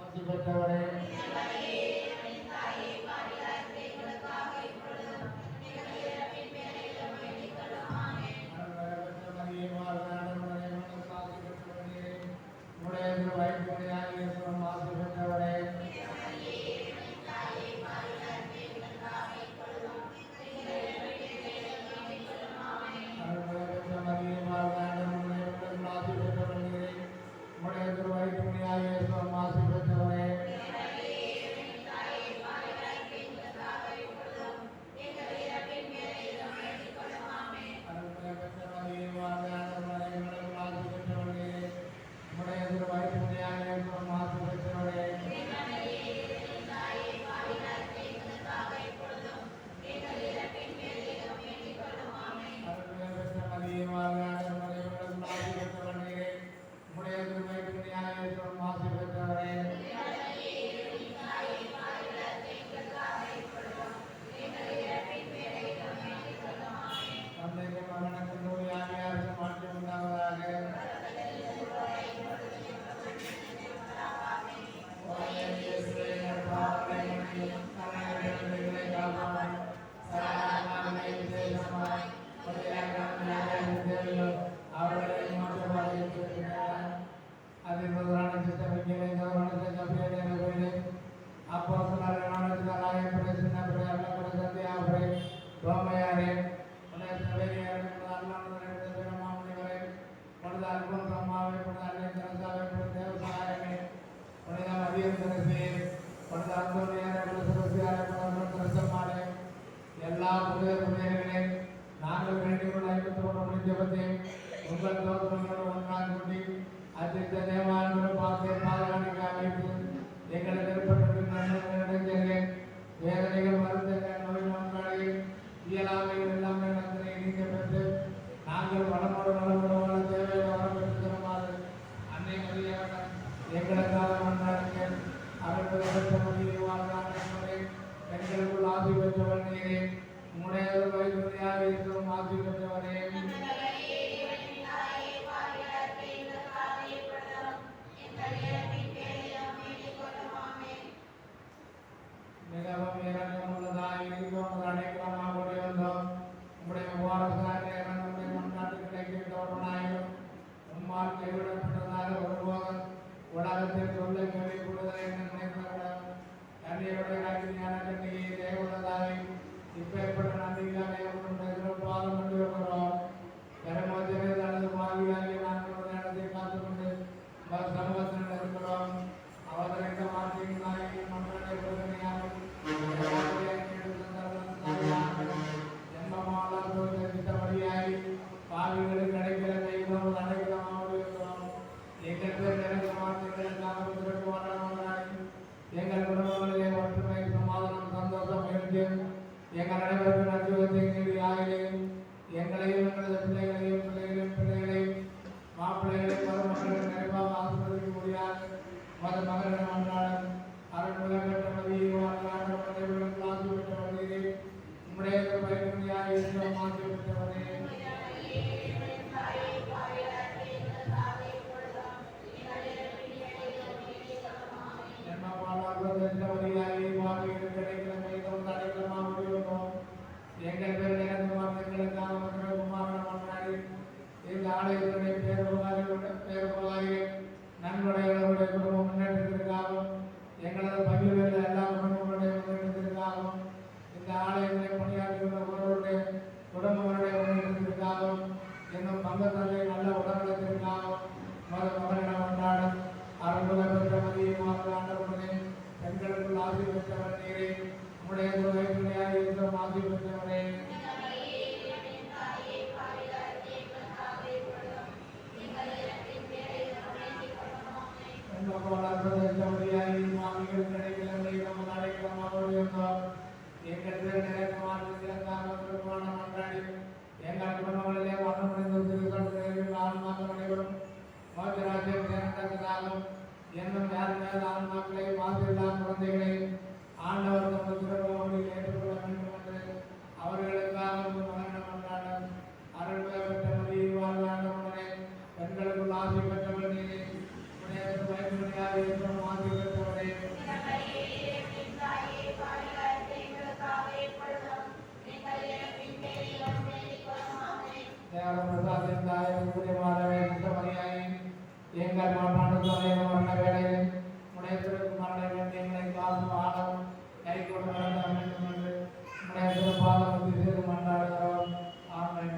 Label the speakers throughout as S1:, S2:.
S1: ஆசி பெற்றவரே எல்லா புனிதர்களே நாங்கள் வேண்டியுள்ள 51 ஜெபத்தை உங்கள் தோற்றங்களோடு ஒன்றாக கூட்டி அச்சித்த தேவாலயம் பார்த்து பாதுகாணிக்க அமைப்பு எங்களுக்கு ஏற்பட்ட நன்மைகளை வேதனைகள் வருத்தங்கள் நோய் நோக்காளி இயலாமைகள் எல்லாமே நன்மை நீங்க பெற்று நாங்கள் வளமோடு நலமோடு வாழ தேவையை வரப்பெற்று தருமாறு அன்னை மரியாதை எங்களுக்காக கொண்டாடுங்க அவர்கள் பெற்ற மொழியை வாழ்ந்தாங்க எங்களுக்குள் ஆசி பெற்றவர் நீரே உம்முடைய வயதுடையாக இருக்கிறோம் ஆசி பெற்றவரே மிகவும் இறக்கமுள்ளதாக இருக்கிறோம் அடைக்கலமாக வந்தோம் உம்முடைய வாரசாக இறங்கத்தை முன்னாட்டு கிடைக்கின்றவர்களாயும் உம்மால் கைவிடப்பட்டதாக ஒருபோதும் உலகத்தில் சொல்ல கேள்விப்படுவதை நினைக்கிறோம் கண்ணியுடைய ஞான கண்ணியை தேவதாய் இப்பேற்பட்ட நன்றிக்காக பாதம் கொண்டு வருகிறோம் பெருமோச்சனை தனது பாவியாகி நாங்கள் இடத்தை காத்துக்கொண்டு சமூகத்தில் இருக்கிறோம் அவதரிக்க மாற்றினாய் மக்களை பிரதனையாகும் ஜென்மமாலாய் பாவிகளுக்கு கிடைக்கிற தெய்வம் அடைக்கலமாக இருக்கிறோம் எங்கள் எனக்கு மாற்றங்களுக்காக வாழ எங்கள் குடும்பங்களிலே ஒற்றுமை சமாதானம் சந்தோஷம் எழுதியும் எங்கள் அனைவருக்கும் நச்சுவத்தை நீடி ஆகலையும் எங்களையும் எங்களது பிள்ளைகளையும் மாப்பிள்ளைகளையும் மருமக்களையும் நிறைவாக ஆசிர்வதிக்க முடியாது மகளிடம் அன்றாடம் அரண்மனை பெற்ற மதியை ஆசி பெற்ற மதியை உம்முடைய பயன்படியாக இருக்கிறோம் ஆசி பெற்றவரே எங்கள் பேர் எங்களுக்காக மக்கள் குமாரன் கொண்டாடி இந்த ஆலயத்துடைய பேருபகாரிகள் நன்கொடைகளுடைய குடும்ப முன்னேற்றத்திற்காகவும் எங்களது பகிர்வில் எல்லா குடும்பங்களுடைய முன்னேற்றத்திற்காகவும் இந்த ஆலயங்களை பணியாற்றுகின்ற ஒருவருடைய குடும்பங்களுடைய முன்னேற்றத்திற்காகவும் இன்னும் பங்கத்தந்தை நல்ல உடல்நலத்திற்காகவும் மகளிடம் கொண்டாடும் அருள்புல பெற்ற மதியை ஆண்டவர்களே பெண்களுக்குள் ஆசி பெற்றவர் நீரே உடைய துணையாக இருக்கிற ஆசி பெற்றவரே எங்கள் பேர் நிறைய எங்கள் குடும்பங்களிலே வண்ணமடைந்த 6 மாதம் அனைவரும் மோதிராஜ்யம் சேர்ந்ததாகவும் என்னும் யார் மேல் ஆன்மாக்களை வாசில்லா குழந்தைகளை ஆண்டவர் தமது திருப்பவனில் ஏற்றுக்கொள்ள வேண்டும் என்று அவர்களுக்காக மகனம் கொண்டாட அருள்களை பெற்ற மதியை வாழ்வாண்டவனே பெண்களுக்குள் ஆசி பெற்றவர் நீரே பயன்படியாக இருக்கும் ஆசி பெற்றவரே மனத்தோடைய மரண வேளையில் உடைய திருக்குமாரனை வேண்டி எங்களை காக்கும் ஆழம் கை கொண்டு நடத்த வேண்டும் என்று உடைய திருப்பாதம் செய்து மன்றாடுகிறோம். ஆமென்.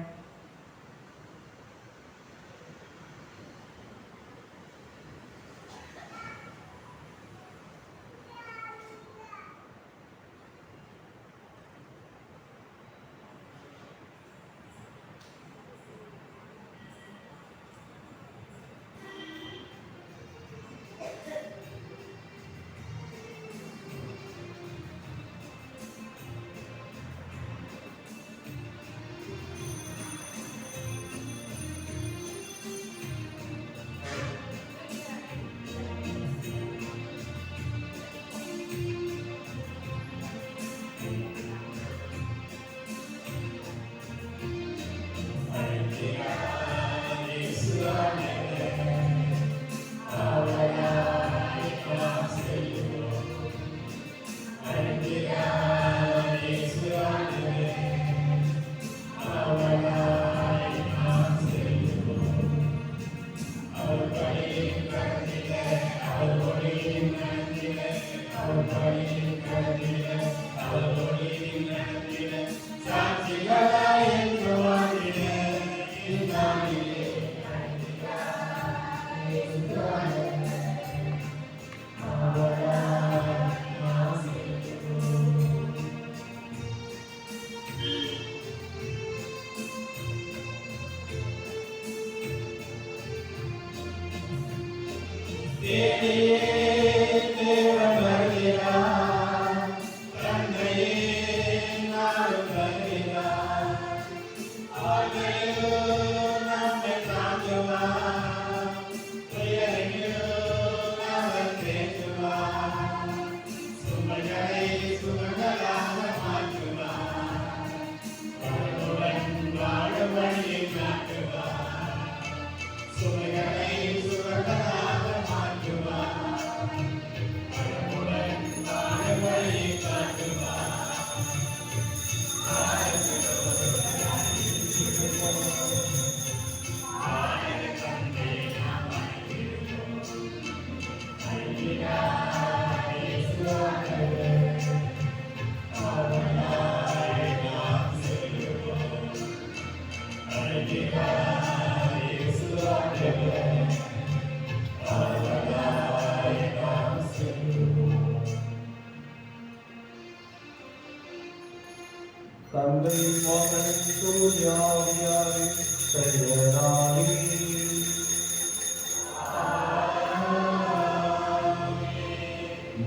S2: தந்தை மகன் தூய ஆவியாரின் பெயராலே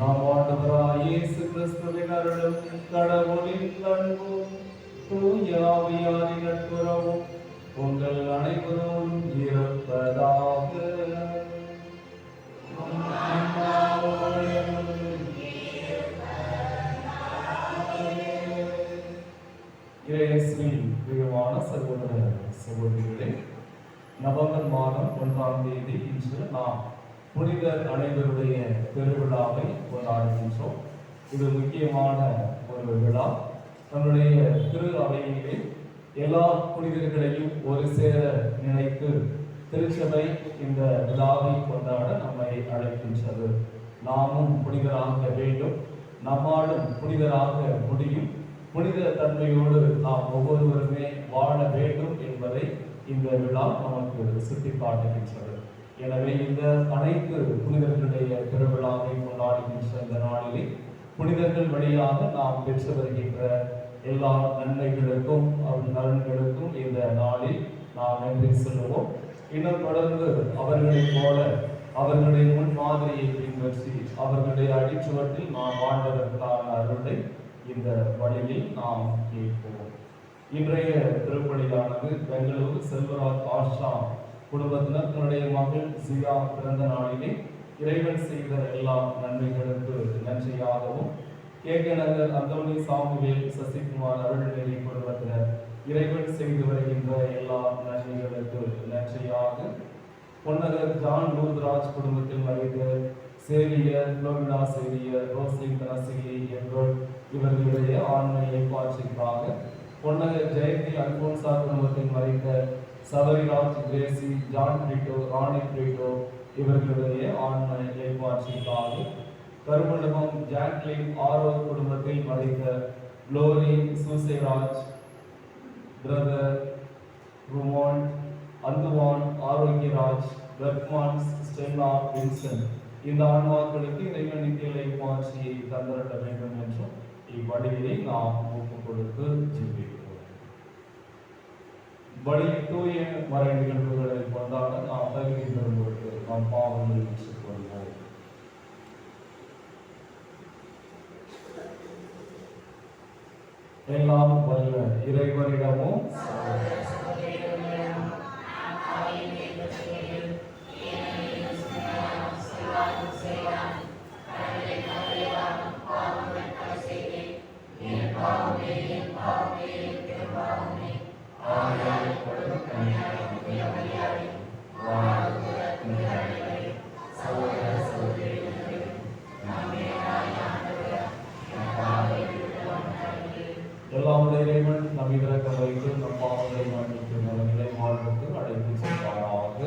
S2: நம் ஆண்டவராகிய இயேசு கிறிஸ்துவின் அருளும் கடவுளின் அன்பும் தூய ஆவியாரின் நட்புறவும் உங்கள் அனைவரும் இருப்பதாக. இயேசுவின் பிரியமான சகோதர சகோதரிகளே, நவம்பர் மாதம் 1ஆம் தேதி இன்று நாம் புனிதர் அனைவருடைய பெருவிழாவை கொண்டாடுகின்றோம். இது முக்கியமான ஒரு விழா. நம்முடைய திரு அவையிலே எல்லா புனிதர்களையும் ஒரு சேர நினைத்து திருச்சபை இந்த விழாவை கொண்டாட நம்மை அழைக்கின்றது. நாமும் புனிதராக வேண்டும், நம்மாலும் புனிதராக முடியும். புனித தன்மையோடு நாம் ஒவ்வொருவருமே வாழ வேண்டும் என்பதை இந்த விழா நமக்கு சுட்டிக்காட்டுகின்றது. எனவே இந்த அனைத்து புனிதர்களுடைய பெருவிழாவை கொண்டாடுகின்ற இந்த நாளிலே புனிதர்கள் வழியாக நாம் பெற்று வருகின்ற எல்லா நன்மைகளுக்கும் நலன்களுக்கும் இந்த நாளில் நாம் நன்றி சொல்லுவோம். இன்னும் தொடர்ந்து அவர்களைப் போல அவர்களுடைய முன்மாதிரியை பின்பற்றி அவர்களுடைய அடிச்சுவட்டில் நாம் வாழ்வதற்கான அருளை இந்த வழியில் நாம் கேட்போம். இன்றைய திருப்பலியானது பெங்களூரு செல்வராஜ் ஆஷா குடும்பத்தினர் தன்னுடைய மகள் சியா பிறந்த நாளிலே இறைவன் செய்த எல்லா நன்மைகளுக்கு நன்றியாகவும், கேகநகர் அந்தோனி சாமுவேல் சசிகுமார் அருள்நெறி குடும்பத்தினர் இறைவன் செய்து வருகின்ற எல்லா நன்மைகளுக்கு நன்றியாக, பொன்னகர் ஜான் லூத்ராஜ் குடும்பத்தில் மறைந்த சேவியர் லோவினா சேவியர் ரோஸ்லின் தனசிலி என்போர் இவர்களுடைய ஆண்மையை பாட்சிக்காக, பொன்னகர் ஜெயந்தி அல்போன்சா குடும்பத்தில் மறைந்த Sabariraj Gracy John Britto Rani Britto இவர்களுடைய ஆன்ம இறைமாட்சிக்காக கருமண்டபம் ஜாக்லின் ஆரோ குடும்பத்தில் மறைந்த குளோரி சூசேராஜ், பிரதர் ருமான், Anthuvan, Arockiaraj, Berchmans, Stella, Vincent இந்த ஆன்மாக்களுக்கு இறைவன் நித்திய இறைமாட்சியை தந்திரட்ட வேண்டும் என்றும் இவ்வழியை நாம் ஒப்புக் கொடுத்து ஜெபிக்கிறோம். வழியில் தூய மறை நிகழ்வுகளை கொண்டாட நாம் தகுதி பெறும்போது நாம் பாவங்களை ஏற்றுக்கொள்வோம். எல்லாம் வல்ல இறைவனிடமும் எல்லாம் இறைவன் நம் இதற்கு வைத்து நம் பாவங்களை மன்னித்து நலங்களை வாழ்வுக்கு அழைத்து செல்வாராக.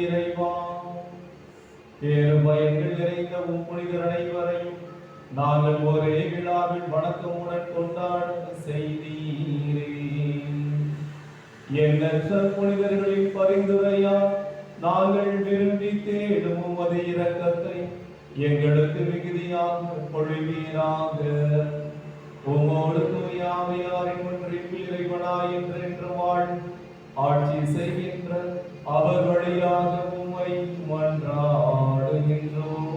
S2: இறைவா, பேரு பயங்கள் நிறைந்த புனிதர் அனைவரையும் நாங்கள் ஒரே விழாவில் வணக்கமுடன் கொண்டாட செய்தீரே. எண்ணற்ற புனிதர்களின் பரிந்துரையா நாங்கள் விரும்பி தேடும் உமது இரக்கத்தை எங்களுக்கு மிகுதியாக பொழிவீராக. உமோடு தூயாவியாரின் ஒன்றில் இறைவனாய் என்றென்று வாழ் ஆட்சி செய்கின்ற அவர் வழியாக உம்மை மன்றாடுகின்றோம்.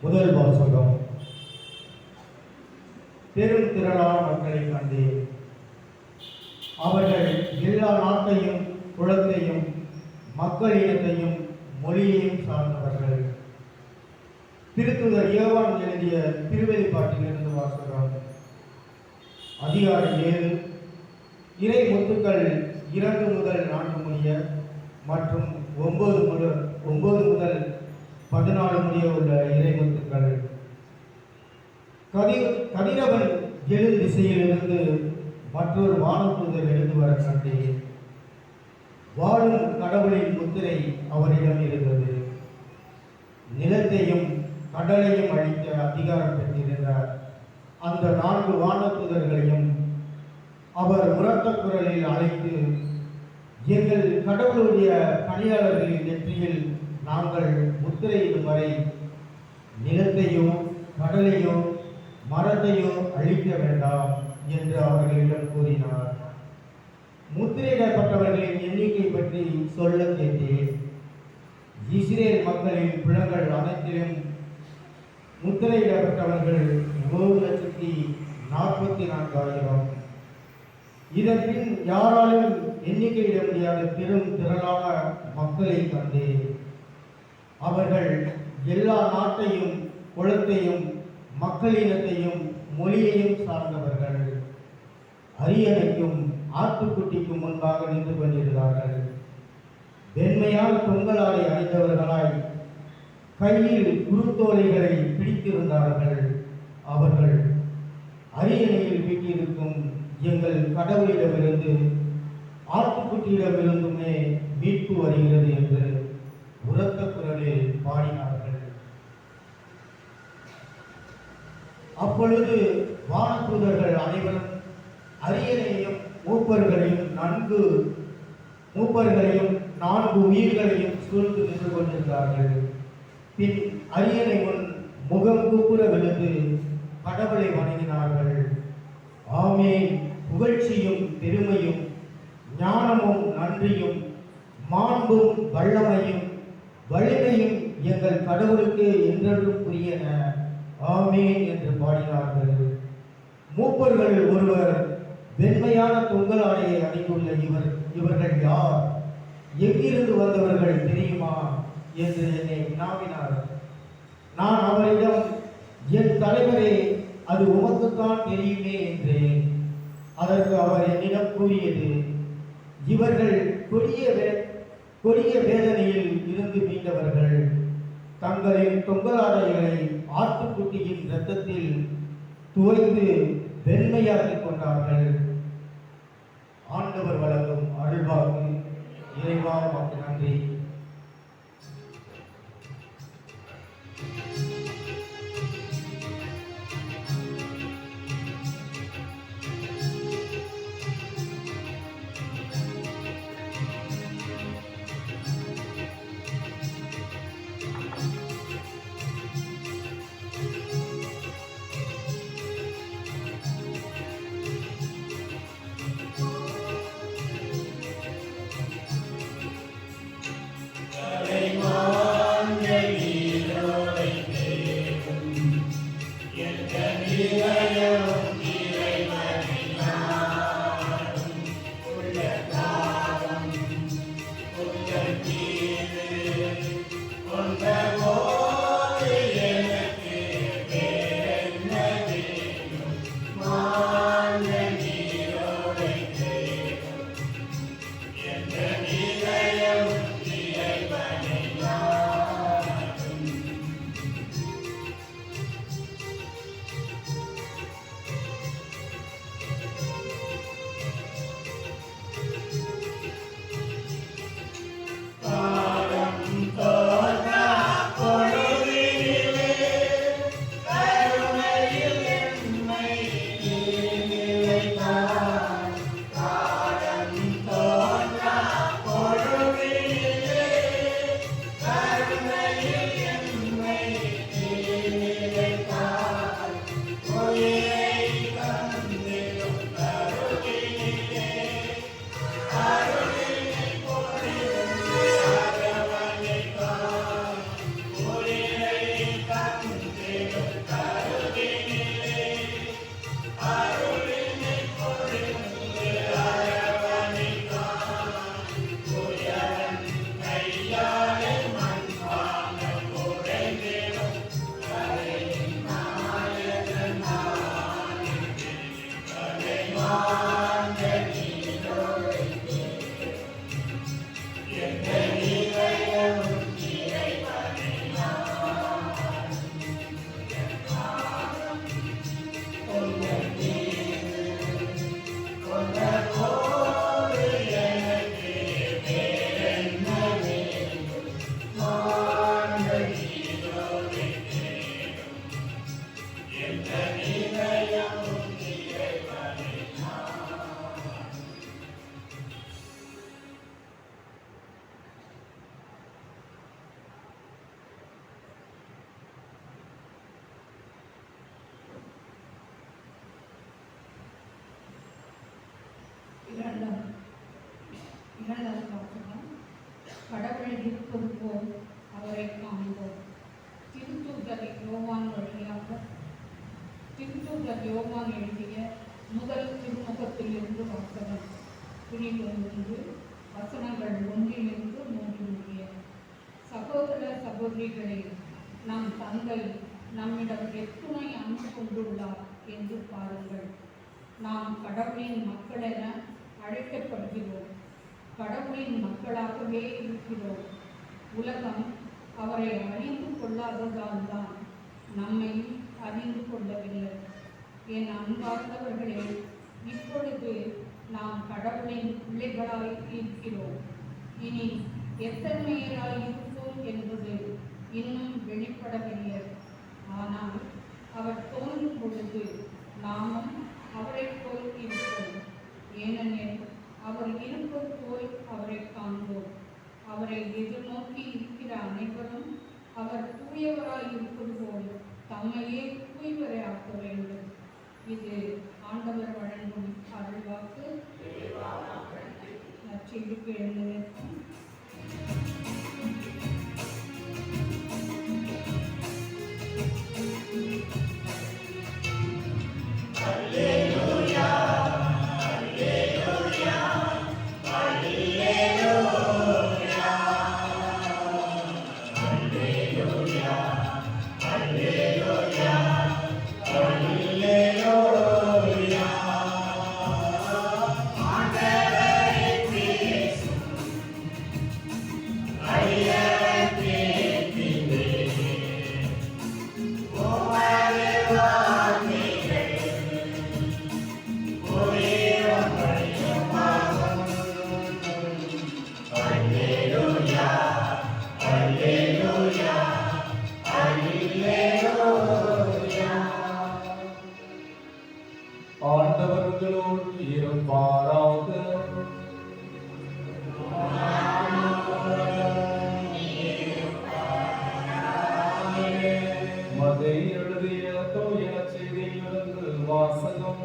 S3: முதல் வாசகம். பெரும் திரளான மக்களை கண்டேன். அவர்கள் எல்லா நாட்டையும் குலத்தையும் மக்களினத்தையும் மொழியையும் சார்ந்தவர்கள். திருத்தூதர் யோவான் எழுதிய திருவெளிப்பாட்டிலிருந்து வாசகம். அதிகாரம் 7 இறை முத்துக்கள் 2 முதல் 4 முடிய மற்றும் 9 முதல் 14 முடிய உள்ள இறைமுத்துக்கள். கதிரவன் எழு திசையிலிருந்து மற்றொரு வானதூதர் எழுந்து வர கண்டேன். வாழும் கடவுளின் முத்திரை அவரிடம் இருந்தது. நிலத்தையும் கடலையும் அழிக்க அதிகாரம் பெற்றிருந்தார். அந்த 4 வானதூதர்களையும் அவர் உரத்த குரலில் அழைத்து, எங்கள் கடவுளுடைய பணியாளர்களின் நெற்றியில் நாங்கள் முத்திரையிடும் வரை நிலத்தையோ கடலையோ மரத்தையோ அழிக்க வேண்டாம் என்று அவர்களிடம் கூறினார். முத்திரையிடப்பட்டவர்களின் எண்ணிக்கை பற்றி சொல்ல கேட்டேன். இஸ்ரேல் மக்களின் குலங்கள் அனைத்திலும் முத்திரையிடப்பட்டவர்கள் 1,44,000. இதன் பின் யாராலும் எண்ணிக்கையிட முடியாத பெரும் திரளான மக்களை கண்டேன். அவர்கள் எல்லா நாட்டையும் குலத்தையும் மக்களினத்தையும் மொழியையும் சார்ந்தவர்கள். அரியணைக்கும் ஆட்டுக்குட்டிக்கும் முன்பாக நின்று கொண்டிருந்தார்கள். வெண்மையான தொங்கலாடை அணிந்தவர்களாய் கையில் குருத்தோலைகளை பிடித்திருந்தார்கள். அவர்கள் அரியணையில் வீட்டிருக்கும் எங்கள் கடவுளிடமிருந்து ஆட்டுக்குட்டியிடமிருந்துமே மீட்பு வருகிறது என்று உரத்த குரலில் பாடினார்கள். அப்பொழுது வானதூதர்கள் அனைவரும் அரியணையும் மூப்பர்களையும் 4 உயிர்களையும் சூழ்ந்து நின்று கொண்டிருந்தார்கள். பின் அரியணை முன் முகம் கூப்புற விழுந்து கடவுளை வணங்கினார்கள். ஆமென். புகழ்ச்சியும் பெருமையும் ஞானமும் நன்றியும் மாண்பும் வல்லமையும் வலிமையும் எங்கள் கடவுளுக்கு என்றென்றும் புரியன. ஆமென் என்று பாடினார்கள். மூப்பர்கள் ஒருவர், வெண்மையான தொங்கலாடையை அணிந்துள்ள இவர்கள் யார்? எங்கிருந்து வந்தவர்கள் தெரியுமா என்று என்னை வினாவினார். நான் அவரிடம், என் தலைவரே, அது உமக்குத்தான் தெரியுமே என்றேன். அதற்கு அவர் என்னிடம் கூறியது, இவர்கள் கொடிய வேதனையில் இருந்து மீண்டவர்கள். தங்களின் தொங்கலாடைகளை ஆட்டுக்குட்டியின் இரத்தத்தில் துவைத்து வெண்மையாக்கிக் கொண்டார்கள். ஆண்டவர் வழங்கும் அருள்வாக்கு. இறைவா உமக்கு நன்றி.
S4: முதல் வாசகம். கடவுள் இருப்பது போல் அவரை காண்போம். திருத்தூதர் யோவான் எழுதிய முதல் திருமுகத்திலிருந்து வாசகம். பிரிவு 1, வசனங்கள் 1 - 3. சகோதர சகோதரிகளே, நம் தந்தை நம்மிடம் எத்துணை அன்பு கொண்டுள்ளார் என்று பாருங்கள். நாம் கடவுளின் மக்கள் என அழைக்கப்படுகிறோம். கடவுளின் மக்களாகவே இருக்கிறோம். உலகம் அவரை அறிந்து கொள்ளாததால் தான் நம்மையும் அறிந்து கொள்ளவில்லை. என் அன்பார்ந்தவர்களே, இப்பொழுது நாம் கடவுளின் பிள்ளைகளாய் இருக்கிறோம். இனி எத்தன்மையராய் இருப்போம் என்பது இன்னும் வெளிப்படவில்லை. ஆனால் அவர் தோன்றும் பொழுது நாமும் அவரை போல் இருப்போம். ஏனெனில் அவர் இருப்பது போல் அவரை காண்போம். அவரை எதிர்நோக்கி இருக்கிற அனைவரும் அவர் தூயவராய் இருப்பது போல் தம்மையே தூய்வரை ஆக்க வேண்டும். இது ஆண்டவர் வழங்கும் அருள்வாக்கு. நற்செய்திக்கு எழுந்திருக்கும்.
S2: ஆண்டவர்களோடு இருப்பாராக. மதை எழுதிய தூய செய்தியிலிருந்து வாசகம்.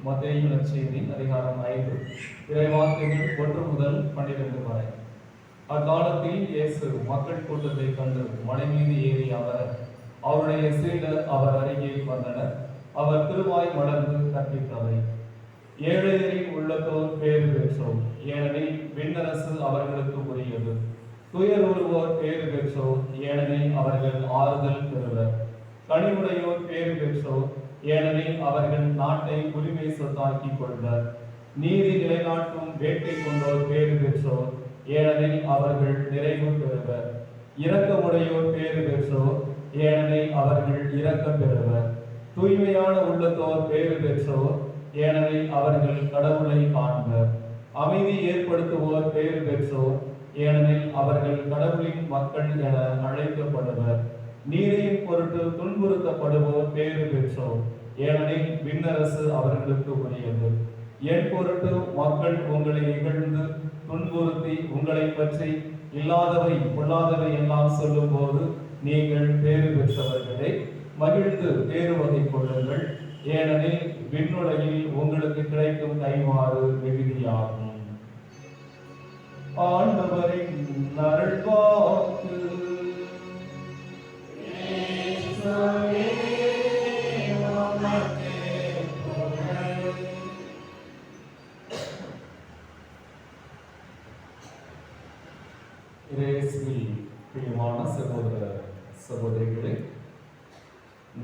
S2: மத்தேயு நற்செய்தி அதிகாரம் 5 இறைவார்த்தைகள் 1 முதல் 12 வரை. அக்காலத்தில் இயேசு மக்கள் கூட்டத்தை கண்டு மலை மீது ஏறி அவருடைய சீடர் அவர் அருகே வந்தனர். அவர் திருவாய் மலர்ந்து கற்பித்தவை. ஏழையரின் உள்ளத்தோர் பேறு பெற்றோர், ஏனெனில் விண்ணரசு அவர்களுக்கு உரியது. துயருறுவோர் பேறு பெற்றோர், ஏனெனில் அவர்கள் ஆறுதல் பெறுவர். கனிவுடையோர் பேறு பெற்றோர், ஏனெனில் அவர்கள் நாட்டை உரிமை சொத்தாக்கிக் கொள்வர். நீதி நிலைநாட்டும் வேட்கை கொண்டோர் பேறு பெற்றோர், ஏனெனில் அவர்கள் நிறைவு பெறுவர். இரக்கமுடையோர் பேறு பெற்றோர், ஏனெனில் அவர்கள் இரக்கம் பெறுவர். தூய்மையான உள்ளத்தோர் பேறு பெற்றோர், ஏனெனில் அவர்கள் கடவுளை காண்பர். அமைதி ஏற்படுத்துவோர் பேறு பெற்றோர், ஏனெனில் அவர்கள் கடவுளின் மக்கள் என அழைக்கப்படுவர். நீதியின் பொருட்டு துன்புறுத்தப்படுவோர் பேறு பெற்றோர், ஏனெனில் விண்ணரசு அவர்களுக்கு உரியது. என் பொருட்டு மக்கள் உங்களை இகழ்ந்து துன்புறுத்தி உங்களை பற்றி இல்லாதவை பொல்லாதவை எல்லாம் சொல்லும் போது நீங்கள் பேறு பெற்றவர்களே, மகிழ்ந்து பேறு வகை கொள்ளுங்கள். ஏனெனில் விண்ணுலகில் உங்களுக்கு கிடைக்கும் கைமாறு மிகுதியாகும். ஆண்டவரின் அருள்வாக்கு. பிரியமான சகோதர சகோதரிகளே,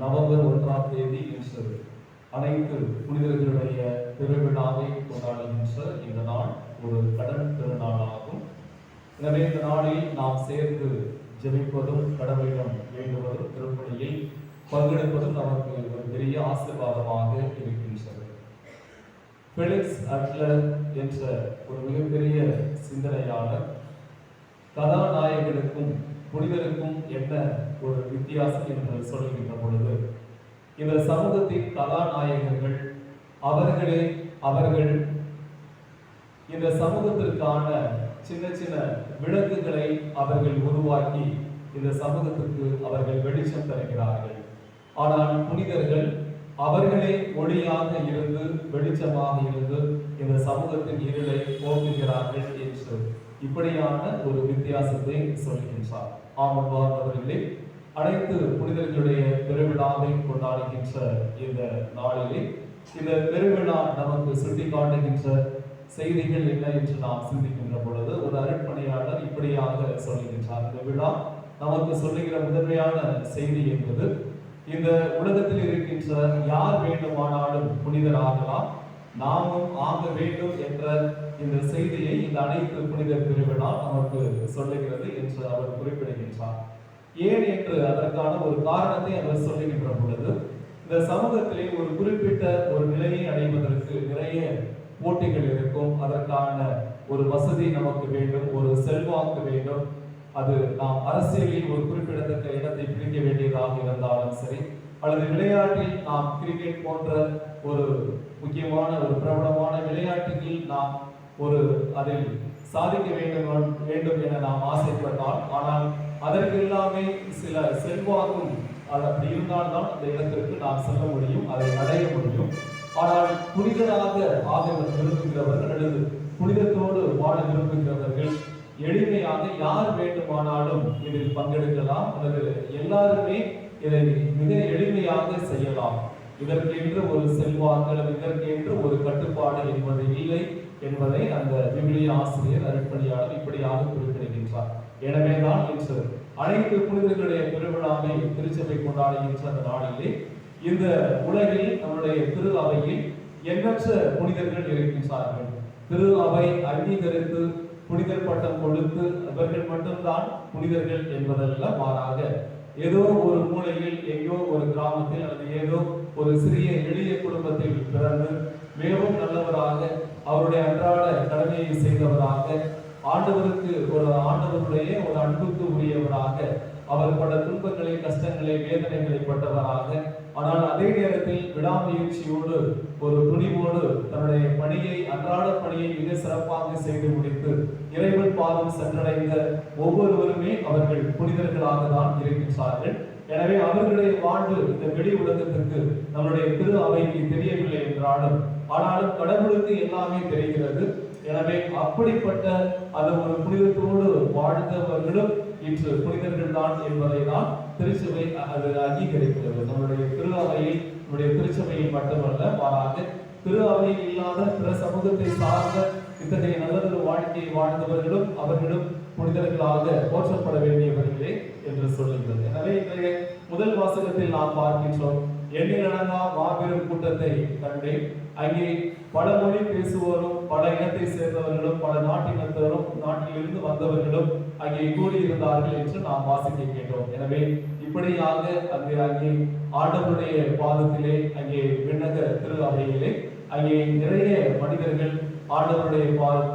S2: நவம்பர் 1ஆம் தேதி இன்று அனைத்து புனிதர்களுடைய திருவிழாவை கொண்டாடுகின்ற இந்த நாள் ஒரு கடல் திருநாளாகும். எனவே இந்த நாளில் நாம் சேர்ந்து ஜெபிப்பதும் கடவுளிடம் வேண்டுவதும் திருப்பணியில் பங்கெடுப்பதும் நமக்கு ஒரு பெரிய ஆசீர்வாதமாக இருக்கின்றது. ஃபெலிக்ஸ் அட்லர் என்ற ஒரு மிகப்பெரிய சிந்தனையாளர் கதாநாயகனுக்கும் புனிதருக்கும் என்ன ஒரு வித்தியாசம் என்று சொல்கின்ற பொழுது, இந்த சமூகத்தின் கதாநாயகர்கள் அவர்கள் இந்த சமூகத்திற்கான சின்ன சின்ன விளக்குகளை அவர்கள் உருவாக்கி இந்த சமூகத்துக்கு அவர்கள் வெளிச்சம் தருகிறார்கள். ஆனால் புனிதர்கள் அவர்களே ஒளியாக இருந்து வெளிச்சமாக இருந்து இந்த சமூகத்தின் இருளை போக்குகிறார்கள் என்று இப்படியான ஒரு வித்தியாசத்தை சொல்கின்றார். ஆமன்பார்ந்தவர்களே, அனைத்து புனிதர்களுடைய பெருவிழாவை கொண்டாடுகின்ற இந்த நாளிலே இந்த பெருவிழா நமக்கு சுட்டிக்காட்டுகின்ற செய்திகள் என்ன என்று நாம் சிந்திக்கின்ற பொழுது ஒரு அருட்பணியாளர் இப்படியாக சொல்லுகின்றார். இந்த விழா நமக்கு சொல்லுகிற முதன்மையான செய்தி என்பது இந்த உலகத்தில் இருக்கின்ற யார் வேண்டுமானாலும் புனிதராகலாம், நாமும் ஆக வேண்டும் என்ற இந்த செய்தியை இந்த அனைத்து புனிதர் பெருவிழா நமக்கு சொல்லுகிறது என்று அவர் குறிப்பிடுகின்றார். ஏன் என்று அதற்கான ஒரு காரணத்தை அவர் சொல்லுகின்ற பொழுது, இந்த சமூகத்திலே ஒரு குறிப்பிட்ட ஒரு நிலையை அடைவதற்கு நிறைய போட்டிகள் இருக்கும். அதற்கான ஒரு வசதி நமக்கு வேண்டும், ஒரு செல்வாக்கு வேண்டும். அது நாம் அரசியலில் ஒரு குறிப்பிடத்தக்க இடத்தை பிடிக்க வேண்டியதாக இருந்தாலும் சரி, அல்லது விளையாட்டில் நாம் கிரிக்கெட் போன்ற ஒரு முக்கியமான ஒரு பிரபலமான விளையாட்டுகளில் நாம் ஒரு அதில் சாதிக்க வேண்டும் என நாம் ஆசைப்பட்டால், ஆனால் அதற்கு எல்லாமே சில செல்வாக்கும் அது அப்படி இருந்தால்தான் அந்த இடத்திற்கு நாம் செல்ல முடியும், அதை அடைய முடியும். ஆனால் புனிதராக ஆக விரும்புகிறவர்கள் அல்லது புனிதத்தோடு வாழ விரும்புகிறவர்கள் எளிமையாக யார் வேண்டுமானாலும் இதில் பங்கெடுக்கலாம், அல்லது எல்லாருமே இதை மிக எளிமையாக செய்யலாம். இதற்கு என்று ஒரு செல்வாக்கு அல்லது இதற்கு என்று ஒரு கட்டுப்பாடு என்பது இல்லை என்பதை அந்த விவிலிய ஆசிரியர் அருட்பணியாளர் இப்படியாக குறிப்பிடுகின்றார். எனவேதான் இன்று அனைத்து புனிதர்களுடைய பெருவிழாவை திருச்சபை கொண்டாடுகின்ற அந்த நாளிலே இந்த உலகில் நம்முடைய திரு அவையில் எண்ணற்ற புனிதர்கள் இருக்கின்றார்கள். திரு அவை அங்கீகரித்து புனிதர் பட்டம் கொடுத்து அவர்கள் மட்டும்தான் புனிதர்கள் என்பதல்ல, மாறாக ஏதோ ஒரு மூலையில் எங்கோ ஒரு கிராமத்தில் அல்லது ஏதோ ஒரு சிறிய எளிய குடும்பத்தில் பிறந்து மிகவும் நல்லவராக அவருடைய அன்றாட கடமையை செய்தவராக ஆண்டவருடைய ஒரு அன்புக்கு உரியவராக அவர் பல துன்பங்களை, கஷ்டங்களை, வேதனைகளை பட்டவராக, ஆனால் அதே நேரத்தில் விடாமுயற்சியோடு ஒரு துணிவோடு தன்னுடைய பணியை, அன்றாட பணியை மிக சிறப்பாக செய்து முடித்து இறைவன் பாதம் சென்றடைந்த ஒவ்வொருவருமே அவர்கள் புனிதர்களாக தான் இருக்கின்றார்கள். எனவே அவர்களுடைய வாழ்வு இந்த வெளி உலகத்திற்கு நம்முடைய திரு அவைக்கு தெரியவில்லை என்றாலும், ஆனாலும் கடவுளுக்கு எல்லாமே தெரிகிறது. எனவே அப்படிப்பட்ட அது ஒரு புனிதத்தோடு வாழ்ந்தவர்களும் இன்று புனிதர்கள் தான் என்பதை தான் திருச்சபை அது அங்கீகரிக்கிறது. நம்முடைய திரு அவையில், நம்முடைய திருச்சபையில் மட்டுமல்ல, மாறாக திரு அவையில் இல்லாத பிற சமூகத்தை சார்ந்த இத்தகைய நல்லதொரு வாழ்க்கையை வாழ்ந்தவர்களும் அவர்களும் புனிதர்களாக போற்றப்பட வேண்டியவர்களே என்று சொல்லுகிறது. எனவே இன்றைய முதல் வாசகத்தில் நாம் பார்க்கின்றோம், எண்ணிலடங்கா மாபெரும் கூட்டத்தை கண்டேன். அங்கே பல மொழி பேசுவோரும், பல இனத்தை சேர்ந்தவர்களும், பல நாட்டினத்தவரும், நாட்டிலிருந்து வந்தவர்களும் அங்கே கூடியிருந்தார்கள் என்று நாம் வாசிக்க கேட்டோம். எனவே இப்படியாக அங்கே ஆண்டவருடைய பாதத்திலே, அங்கே விண்ணக திரு அவையிலே அங்கே நிறைய மனிதர்கள் ஆண்டவருடைய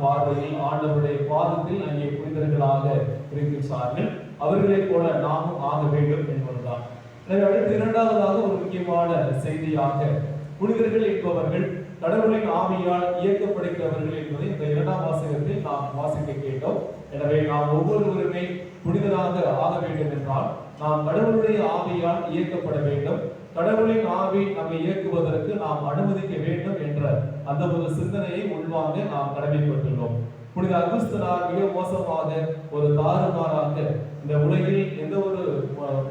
S2: பார்வையில், ஆண்டவருடைய பாதத்தில் அங்கே புனிதர்களாக இருக்கின்றார்கள். அவர்களைப் போல நாமும் ஆக வேண்டும் என்பதுதான். எனவே அடுத்து இரண்டாவதாக ஒரு முக்கியமான செய்தியாக புனிதர்கள் என்பவர்கள் கடவுளின் ஆவியால் இயக்கப்படுகிறவர்கள் என்பதை இந்த இரண்டாம் வாசகத்தில் நாம் வாசிக்க கேட்டோம். எனவே நாம் ஒவ்வொருவருமே புனிதராக ஆக வேண்டும் என்றால் நாம் கடவுளுடைய ஆவியால் இயக்கப்பட வேண்டும். கடவுளின் ஆவி நம்மை இயக்குவதற்கு நாம் அனுமதிக்க வேண்டும் என்ற அந்த ஒரு சிந்தனையை உள்வாங்க நாம் கடமைப்பட்டுள்ளோம். புனித அகுஸ்தினார் மிக மோசமாக ஒரு தாறுமாறாக இந்த உலகில் எந்த ஒரு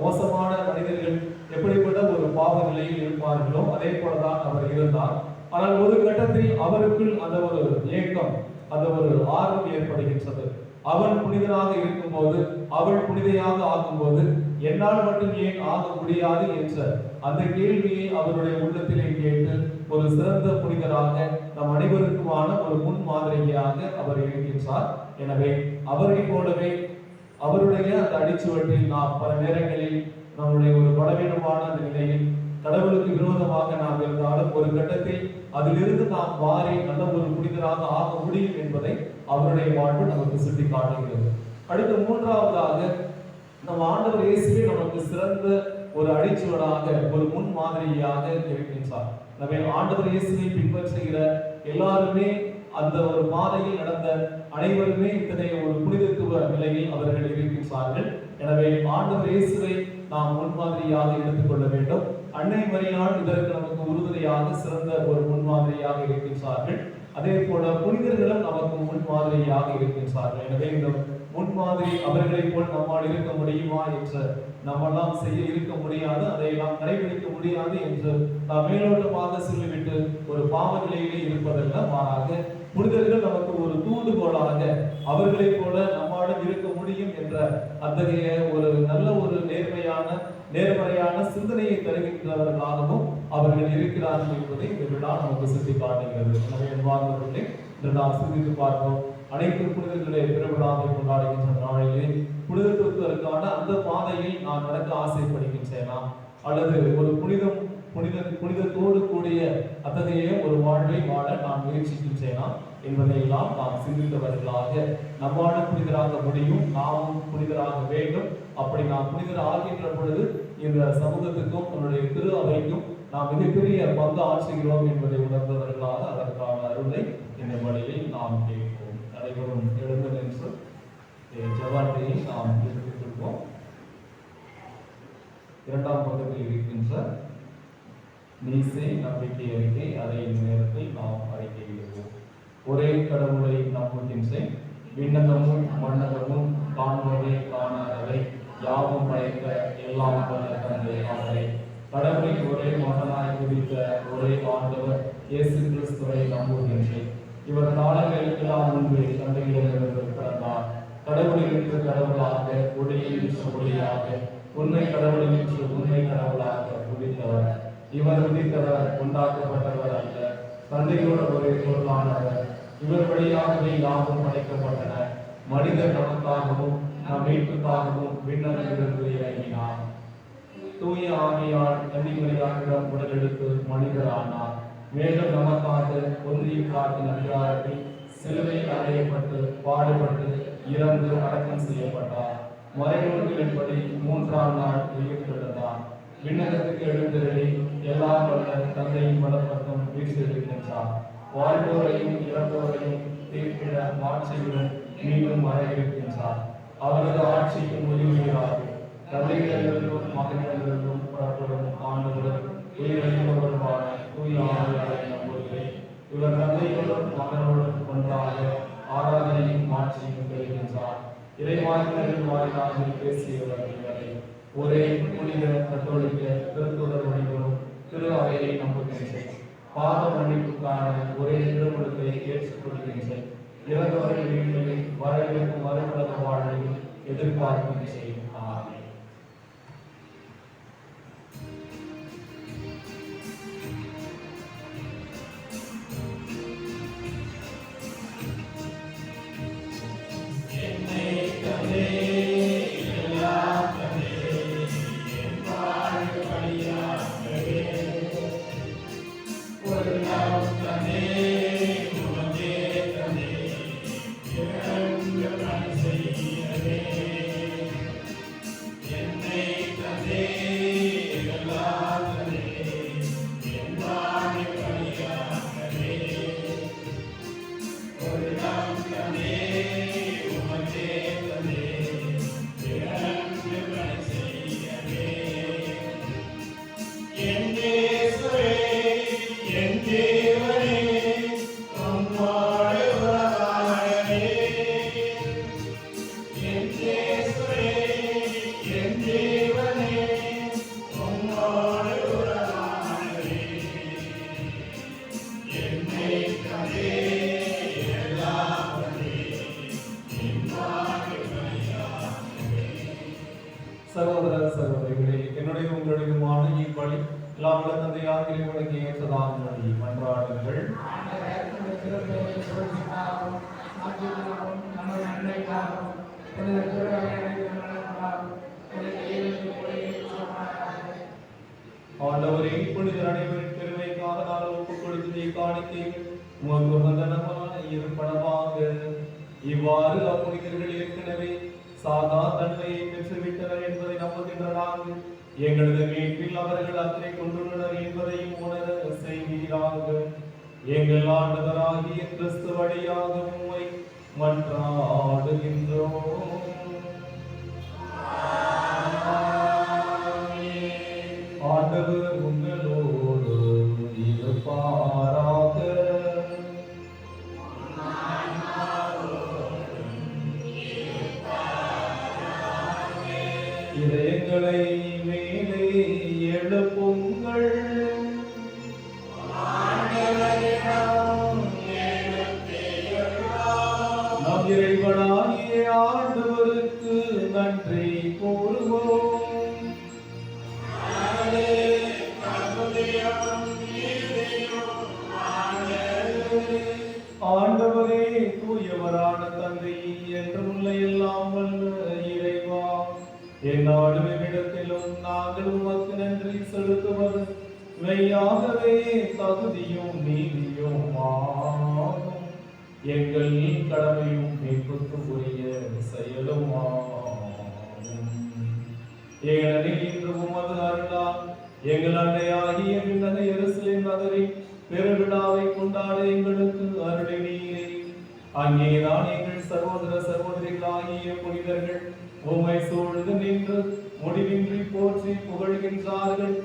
S2: மோசமான மனிதர்கள் எப்படிப்பட்ட ஒரு பாவ நிலையில் இருப்பார்களோ அதே போலதான் அவர் இருந்தார். ஆனால் ஒரு கட்டத்தில் அவருக்குள் அந்த ஒரு ஏக்கம், அந்த ஒரு ஆர்வம் ஏற்படுகின்றது. அவன் புனிதனாக இருக்கும்போது, அவள் புனிதையாக ஆகும்போது என்னால் மட்டும் ஏன் ஆக முடியாது என்ற அந்த கேள்வியை அவருடைய உள்ளத்திலே கேட்டு ஒரு சிறந்த புனிதராக நம் அனைவருக்குமான ஒரு முன் மாதிரியாக அவர் இருக்கின்றார். எனவே அவரை போலவே அவருடைய அந்த அடிச்சுவட்டில் நாம் பல நேரங்களில் நம்முடைய ஒரு பலவீனமான அந்த நிலையில் கடவுளுக்கு விரோதமாக நாம் இருந்தாலும் ஒரு கட்டத்தில் அதிலிருந்து நாம் மாறி நல்ல ஒரு புனிதராக ஆக முடியும் என்பதை அவருடைய வாழ்வு நமக்கு சுட்டி காட்டுகிறது. அடுத்து மூன்றாவதாக நம் ஆண்டவர் இயேசுவே நமக்கு சிறந்த ஒரு அடிச்சுவடாக, ஒரு முன் மாதிரியாக இருக்கின்றார். எனவே ஆண்டவர் இயேசுவை பின்பற்றுகிற எல்லாருமே, அந்த ஒரு பாதையில் நடந்த அனைவருமே இத்தகைய ஒரு புனிதத்துவ நிலையில் அவர்கள் இருக்கின்றார்கள். எனவே ஆண்டவர் இயேசுவை நாம் முன்மாதிரியாக எடுத்துக்கொள்ள வேண்டும். அன்னை மரியாள் இதற்கு நமக்கு உறுதுணையாக சிறந்த ஒரு முன்மாதிரியாக இருக்கின்றார்கள். அதே போல புனிதர்களும் நமக்கு முன்மாதிரியாக இருக்கின்றார்கள். எனவே இந்த முன்மாதிரி அவர்களை போல் நம்மால் இருக்க முடியுமா என்று நம்மெல்லாம் செய்ய இருக்க முடியாது, அதையெல்லாம் கடைபிடிக்க முடியாது என்று நாம் மேலோட்டமாக சொல்லிவிட்டு ஒரு பாவ நிலையிலே இருப்பதல்ல, மாறாக புனிதர்கள் நமக்கு ஒரு தூண்டுகோலாக அவர்களை போல நம்மாலும் இருக்க முடியும் என்ற அத்தகைய ஒரு நல்ல ஒரு நேர்மறையான சிந்தனையை தருகின்றவர்களாகவும் அவர்கள் இருக்கிறார்கள் என்பதை இந்த விழா நமக்கு சுட்டி காட்டுகிறது. எனவே அன்பார்ந்தவர்களே, இன்று நாம் சிந்தித்து பார்ப்போம். அனைத்து புனிதர்களை பெருவிழாவை கொண்டாடுகின்ற நாளிலே புனிதத்துவதற்கான அந்த பாதையில் நான் நடக்க ஆசைப்படுகின்றேனா, அல்லது ஒரு புனிதத்தோடு கூடிய அத்தகைய ஒரு வாழ்வை வாழ நான் முயற்சிக்கின்றேனா என்பதையெல்லாம் நாம் சிந்தித்தவர்களாக நம்மாலும் புனிதராக முடியும், நாமும் புனிதராக வேண்டும். அப்படி நாம் புனிதர் ஆகின்ற பொழுது இந்த சமூகத்துக்கும் நம்முடைய திரு அவைக்கும் நாம் மிகப்பெரிய பங்கு ஆற்றுகிறோம் என்பதை உணர்ந்தவர்களாக அதற்கான அருளை இந்த வழியில் நாம் கேட்போம். அனைவரும் எழுந்து நின்று ஜெபத்தை நாம் எடுத்துக் கொள்வோம். இரண்டாம் பக்கத்தில் இருக்கின்ற நீசே நம்பிக்கை அறிக்கை, அதை இந்த நேரத்தில் நாம் அறிக்கையிடுவோம். ஒரே கடவுளை நம்புகின்றேன், விண்ணகமும் மண்ணகமும் காண்பதை காணாதவை யாவும் படைத்த எல்லாம் வல்ல தந்தை அவரை, கடவுளின் ஒரே மகனாய் குறித்த ஒரே ஆண்டவர் இயேசு கிறிஸ்துவை நம்புகின்றேன். இவர் காலங்களுக்கெல்லாம் முன்பு தந்தையிடமிருந்து பிறந்தார். கடவுளிற்கு கடவுளாக, ஒளியிற்கு ஒளியாக, உண்மை கடவுளிற்கு உண்மை கடவுளாக உதித்தவர். இவர் உதித்தவர், உண்டாக்கப்பட்டவர் அல்ல, தந்தையோடு ஒரே பொருளானவர். இவர் வழியாகவே யாவும் படைக்கப்பட்டன. மனிதர் நமக்காகவும் நம் மீட்புக்காகவும் விண்ணகத்திலிருந்து இறங்கினார். தூய ஆவியால் கன்னிமரியாளிடம் உடலெடுத்து மனிதரானார். மேலும் நமக்காக ஒன்றிய காட்டின் அதிகாரத்தில் சிலுவையில் அறையப்பட்டு பாடுபட்டு இறந்து அடக்கம் செய்யப்பட்டார். மறைநூல்களின்படி 3ஆம் நாள் உயிர்த்தெழுந்தார். விண்ணகத்துக்கு எழுந்தருளி எல்லாம் வல்ல தந்தையின் வலப்பக்கம் வீற்றிருக்கின்றார். வாழ்வோரையும் இறந்தோரையும் தீர்ப்பிட மாற்றிவிடும் மீண்டும் வர இருக்கின்றார். அவரது ஆட்சிக்கு முடிவுகிறார்கள். தந்தையிலிருந்தும் மகனிடமிருந்தும் புறப்படும் ஆண்டவர் உயிரிழந்தவருமான தூய ஆவியாரை நம்புகிறேன். இவர் தந்தையோடும் மகனோடும் ஒன்றாக ஆராதனையும் மாற்றியும் பெறுகின்றார். இறைவாய்களின் வாயிலாக பேசியவர் இவரை. ஒரே புனித கத்தோலிக்க திருத்துதர் வழிவரும் திரு அவையை நம்புகின்றேன். பாவ மன்னிப்புக்கான ஒரே திருமணத்தை ஏற்றுக்கொள்கின்றேன். இறந்தவர்கள் வீடுகளில் வரவிருக்கும் மறுமலக வாழ்வையும் எதிர்பார்க்கின்றேன். ஆமென். சகோதர சகோதரிகளே, என்னுடைய உங்களுடையமான இவ்வழி எல்லாம் வல்ல தந்தையாக இறைவனுக்கு ஏற்றதாக மொழி மன்றாடுங்கள். ஆண்டவரே, புனிதர் அனைவரின் பெருமைக்காக நான் ஒப்புக் கொடுத்ததை காணிக்கைகள் உமக்கு வந்தனமான இருப்பனவாக. இவ்வாறு அப்புனிதர்கள் ஏற்கனவே சாதா தன்மையை பெற்றுவிட்டனர் என்பதை நம்புகின்ற நாங்கள் எங்களது மீட்பில் அவர்கள் அத்தனை கொண்டுள்ளனர் என்பதையும் உணர செய்கிறார்கள். எங்கள் ஆண்டவராகிய கிறிஸ்து வழியாக உம்மை மன்றாடுகின்றோம். ஆண்டவர் எங்களை மேலே எழுப்புங்கள். நம் இறைவனாகிய ஆண்டவருக்கு நன்றி கூறுவோம். ஆண்டவரே, தூயவரான தந்தை, என்றுமுள்ள எல்லாம் வல்ல இறைவா, எந்நாளும் எவ்விடத்திலும் நாங்கள் உமக்கு நன்றி செலுத்துவது மெய்யாகவே தகுதியும் நீதியும் ஆகும். எங்கள் கடமையும் மீட்புக்கு உரிய செயலும் ஆகும். ஏனெனில் இன்று உமது அருளால் எங்கள் அன்னையாகிய விண்ணக எருசலேம் நகரில் பெருவிழாவை கொண்டாட எங்களுக்கு அருளினீரே. அங்கேதான் எங்கள் சகோதர சகோதரிகளாகிய புனிதர்கள் உம்மை சூழ்ந்து நின்று முடிவின்றி போற்றி புகழ்கின்றார்கள்.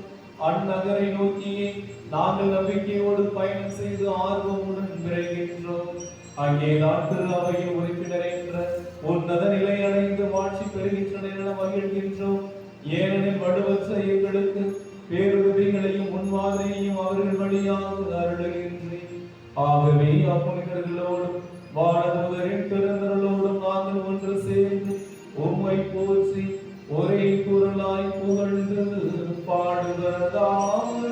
S2: அந்நகரை நோக்கியே நாங்கள் நம்பிக்கையோடு பயணம் செய்து ஆர்வமுடன் விரைகின்றோம். அங்கேதான் திரு அவையின் உறுப்பினர் என்ற உன்னத நிலை அடைந்து வாழ்ச்சி பெறுகின்றனர் என மகிழ்கின்றோம். ஏனெனில் வடுவற்ற எங்களுக்கு பேருதவிகளையும் முன்மாதிரியையும் அவர்கள் வழியாக அருளுகின்றேன். ஆகவே அப்புனிதர்களோடும் வானதூதரின் பெருந்தர்களோடும் நாங்கள் ஒன்று சேர்ந்து உம்மை போற்றி ஒரே குரலாய் புகழ்ந்து பாடுவதாவது.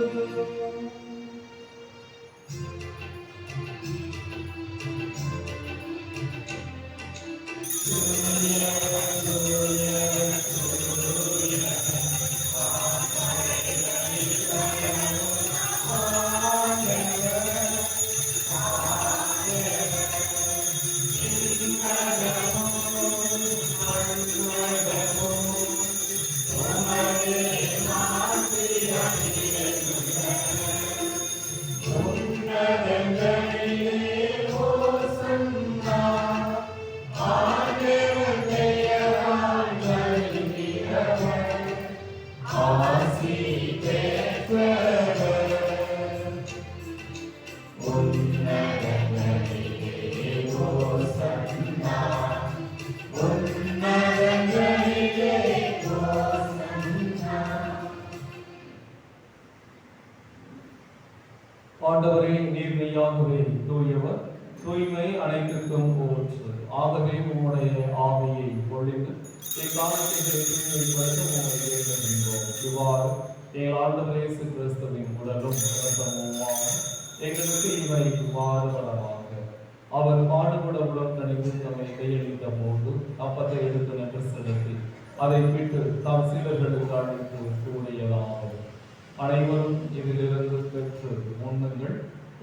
S2: ஆண்டவரே, நீர் மெய்யாகவே தூயவர், தூய்மை அனைத்திற்கும் ஊற்று. ஆகவே உம்முடைய ஆவியை பொழிந்து இக்காலத்தை தூய்மைப்படுத்த உம்மை வேண்டுகின்றோம். இவ்வாறு எங்கள் ஆண்டவர் இயேசு கிறிஸ்துவின் உடலும் இரத்தமுமாக எங்களுக்கு இவை மாறுபடமாக. அவர் பாடுபட உடனடிக்கு தம்மை கையளித்த போது அப்பத்தை எடுத்து நின்று செலுத்தி அதை விட்டு தாம் சீடர்களுக்கு அழைத்து கூறியதாவது: அனைவரும் இதிலிருந்து பெற்று உண்ணுங்கள்,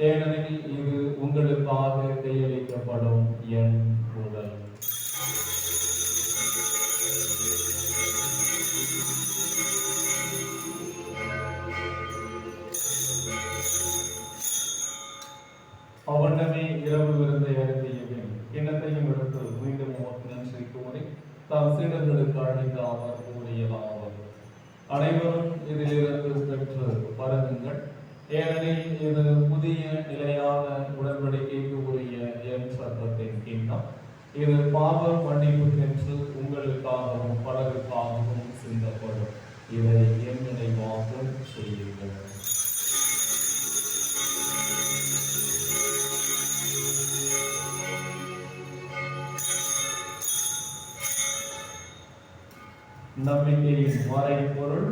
S2: ஏனெனில் இது உங்களுக்காக கையளிக்கப்படும் என் உடல். அவனமே இரவு விருந்தை அருந்திய பின் கிண்ணத்தையும் எடுத்து மீண்டும் உமக்கு நன்றி கூறி தாம் சீடர்களுக்கு அழைத்து அவர் கூறியதாவது: அனைவரும் இதிலிருந்து பெற்று பருகுங்கள், ஏனெனில் இது புதிய நிலையான உடன்படிக்கைக்கு உரிய என் சட்டத்தின் கிண்ணம். இது பாவ மன்னிப்புக்கென்று உங்களுக்காகவும் பலருக்காகவும் சிந்தப்படும். இதை என் நினைவாக செய்யுங்கள். நம்பிக்கையின் மறைபொருள்.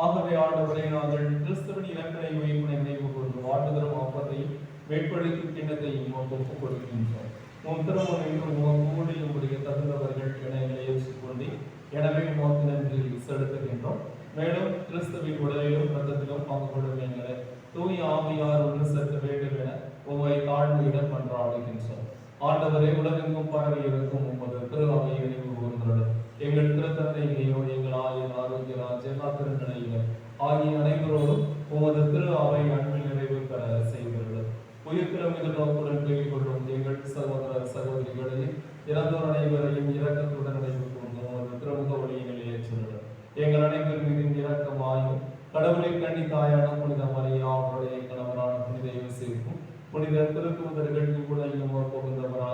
S2: ஆகவே ஆண்டவரை நாங்கள் கிறிஸ்துவின் இலக்கணை உயிர்ப்பினை நினைவு கூர்ந்து வாழ்வதரும் அப்பத்தையும் வேட்பளிக்கும் கிண்ணத்தையும் ஒப்புக் கொடுக்கின்றோம். உன் திருமணம் என்று உமக்கு உடைய தகுந்தவர்கள் என ஏற்றுக்கொண்டு எனவே உமக்கு நன்றி செலுத்துகின்றோம். மேலும் கிறிஸ்துவின் உடலிலும் இரத்தத்திலும் பங்கு கொள்ளும் எங்களை தூய ஆவியார் ஒன்று சேர்க்க வேண்டும் என உம்மை தாழ்மையிடம் மன்றாடுகின்றோம். ஆண்டவரை உலகெங்கும் பரவி இருக்கும் உமது திரு அவையை நினைவு கூர்ந்துள்ளது. எங்கள் திருத்தந்தையிலேயோ எங்கள் ஆயர் ஆரோக்கியராஜ் எல்லா திருநிலையிலும் ஆகிய அனைவரோடும் உமது திரு அவை அன்பில் நிறைவு பெற செய்துள்ளது. உயிர்க்கிழமை நோக்குடன் கேள்வி கொள்ளும் எங்கள் சகோதர சகோதரிகளையும் இறந்தோர் அனைவரையும் இரக்கத்துடன் நினைவு கூர்ந்து உமது திருமுக வழியினை ஏற்றுள்ளது. எங்கள் அனைவர் மீதும் இரக்கமாயும் கடவுளின் கண்ணி தாயான புனித மரியா, அவருடைய கணவரான புனித யோசேப்பும் புனித திருத்தூதர்கள் இவ்வுலகிலும் புகுந்தவரான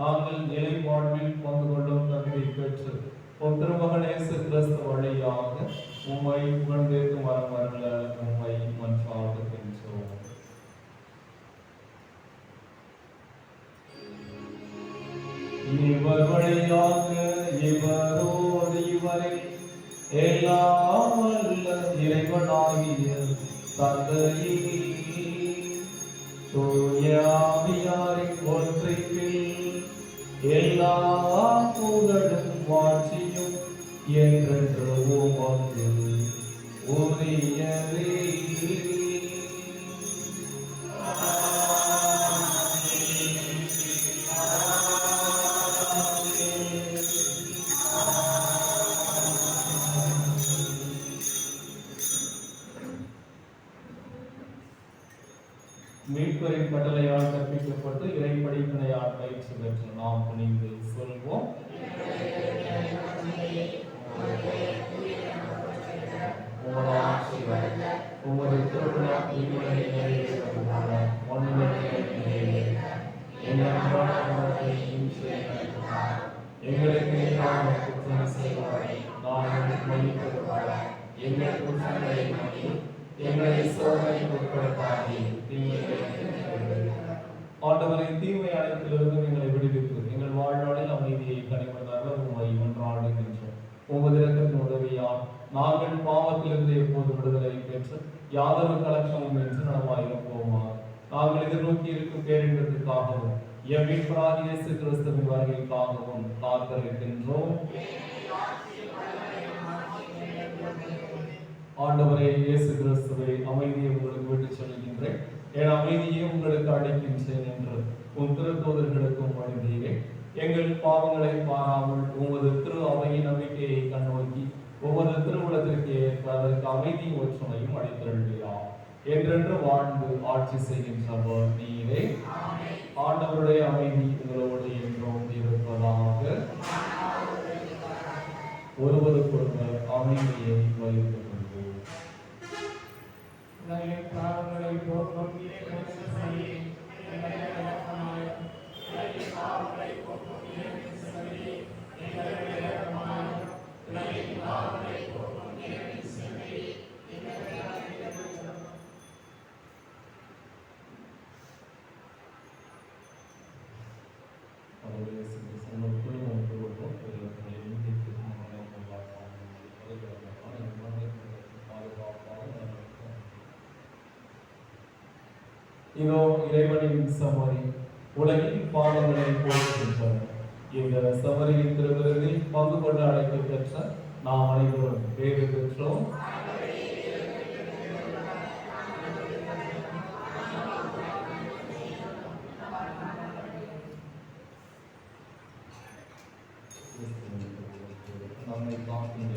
S2: நாங்கள் நிலை வாழ்வில் பங்கு கொள்ளும் தகுதி பெற்று உம் திருமகன் இயேசு கிறிஸ்து வழியாக உம்மை புகழ்ந்தேத்து மரம் வரல உம்மை மன்றாடுகின்றோம். இவர் வழியாக இவரோடு இவரை எல்லாம் வல்ல இறைவனாகிய தந்தையே தூய ஆவியாரின் ஒன்றிப்பில் எல்லா புகழும் மாட்சியும் என்றென்று உமக்கு உரியதே. மீட்பரின் கட்டளையால் கற்பிக்கப்பட்டு இறை படிப்பினையால் பயிற்சி பெற்ற நாம் துணிந்து சொல்வோம். உமது திருவிழா எங்களுக்கு எங்களை சோதனைக்கு உட்படுத்தாதீர், ஆண்டவரை தீமை அனைத்திலிருந்து எங்களை விடுவித்து எங்கள் வாழ்நாளில் அமைதியை கனிமதாக உம்மை ஒன்றாடுகின்றோம். உமது இரக்கத்தின் உதவியால் நாங்கள் பாவத்திலிருந்து எப்போது விடுதலை பெற்று யாதொரு கலக்கமும் என்று நலமாயிருப்போமா. நாங்கள் எதிர்நோக்கி இருக்கும் பேரின்பத்திற்காகவும் எம் மீட்பராகிய இயேசு கிறிஸ்துவின் வருகைக்காகவும் காத்திருக்கின்றோம். ஆண்டவரே இயேசு கிறிஸ்துவை அமைதியை உங்களுக்கு விட்டுச் செல்கின்றேன், என் அமைதியை உங்களுக்கு அளிக்கின்றேன் என்று உம் திருத்தூதர்களுக்கும் வழங்கினீரே. எங்கள் பாவங்களை பாராமல் உமது திரு அவையின் நம்பிக்கையை கண்ணோக்கி உமது திருவுளத்திற்கு ஏற்ப அதற்கு அமைதி ஒற்றுமையும் அளித்தருள்கிறார். என்றென்று வாழ்ந்து ஆட்சி செய்கின்றவர் நீரே. ஆண்டவருடைய அமைதி உங்களோடு என்றும் இருப்பதாக. ஒருவருக்கொருவர் அமைதியை வைத்துக் கொள்வோம்.
S1: பாவங்களை போக்கும்
S2: இதோ இறைவனின் சமரி உலகின் பாவங்களை போக்குகின்றனர். இந்த சமரியின் திருவிருந்தில் பங்கு கொண்டு அழைப்பு பெற்ற நாம் அனைவரும் பேறு பெற்றோம். நம்மை காக்கும்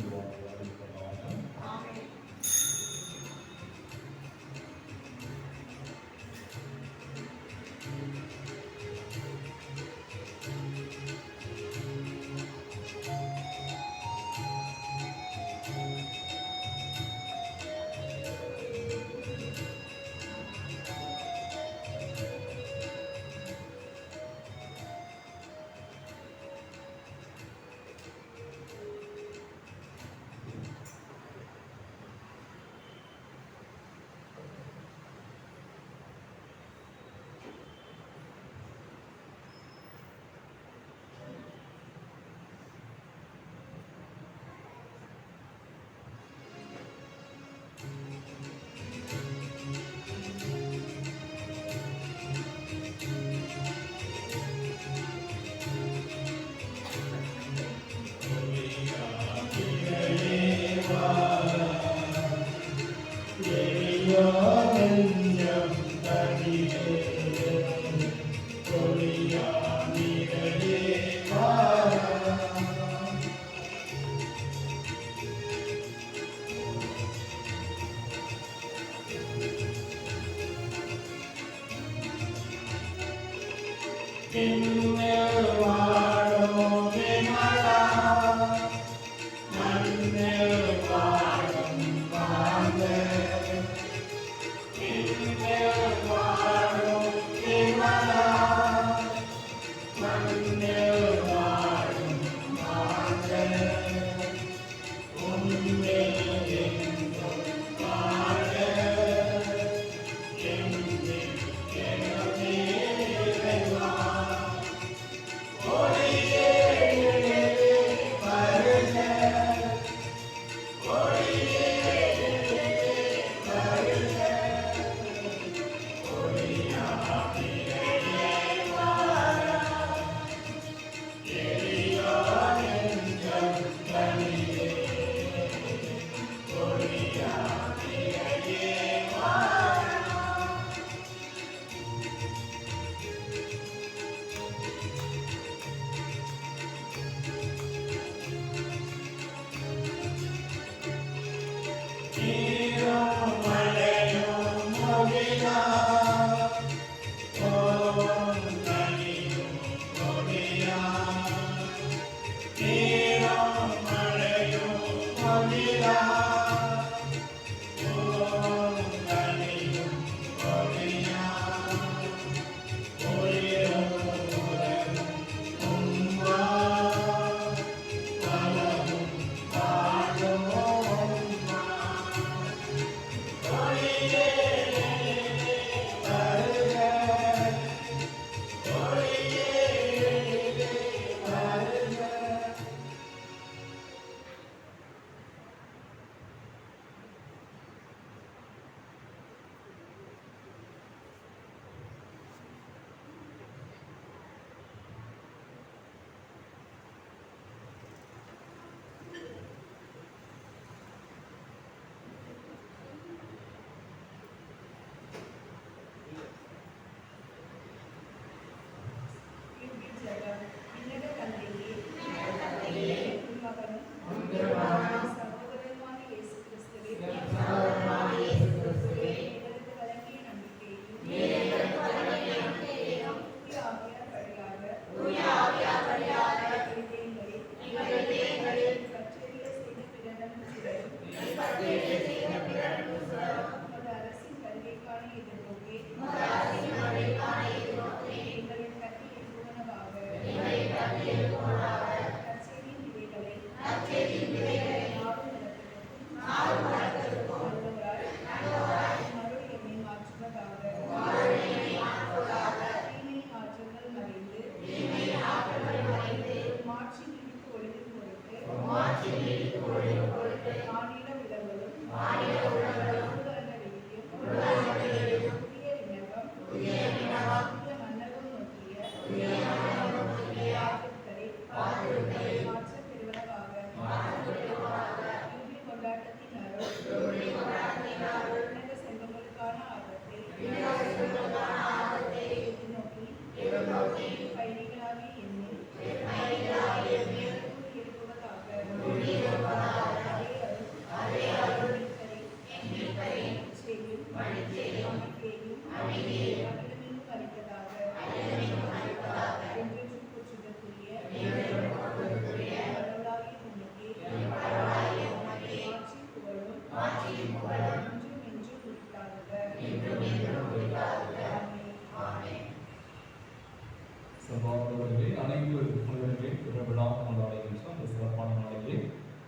S2: கொண்டாடுகின்ற அந்த சிறப்பான நாளிலே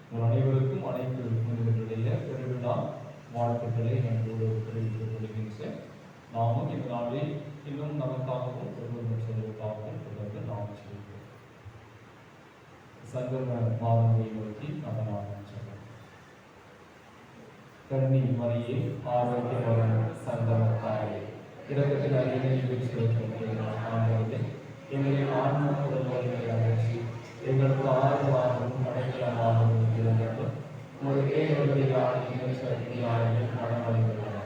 S2: உங்கள் அனைவருக்கும் அனைத்து மனிதர்களுடைய பெருவிழா வாழ்த்துக்களை நன்றோடு தெரிவித்துக் கொள்கின்றேன். நாமும் இந்த நாளில் இன்னும் நமக்காகவும் ஒருவர் மற்றவர்களுக்காகவும் தொடர்ந்து நாம் சொல்கிறோம். சங்கம மாதங்களை நோக்கி நடனம் சொல்கிறோம். கன்னி மரியே ஆரோக்கியமான சங்கம தாயே, இரக்கத்தில் அறிவினை ஆண்டவரே, எங்களின் ஆன்ம உடல்களை அகற்றி எங்களுக்கு ஆறுதலாகவும் அடைக்கலமாகவும் இருந்தது. ஒரு தேவையான சக்தியாகவும் மனமடைந்துள்ளன.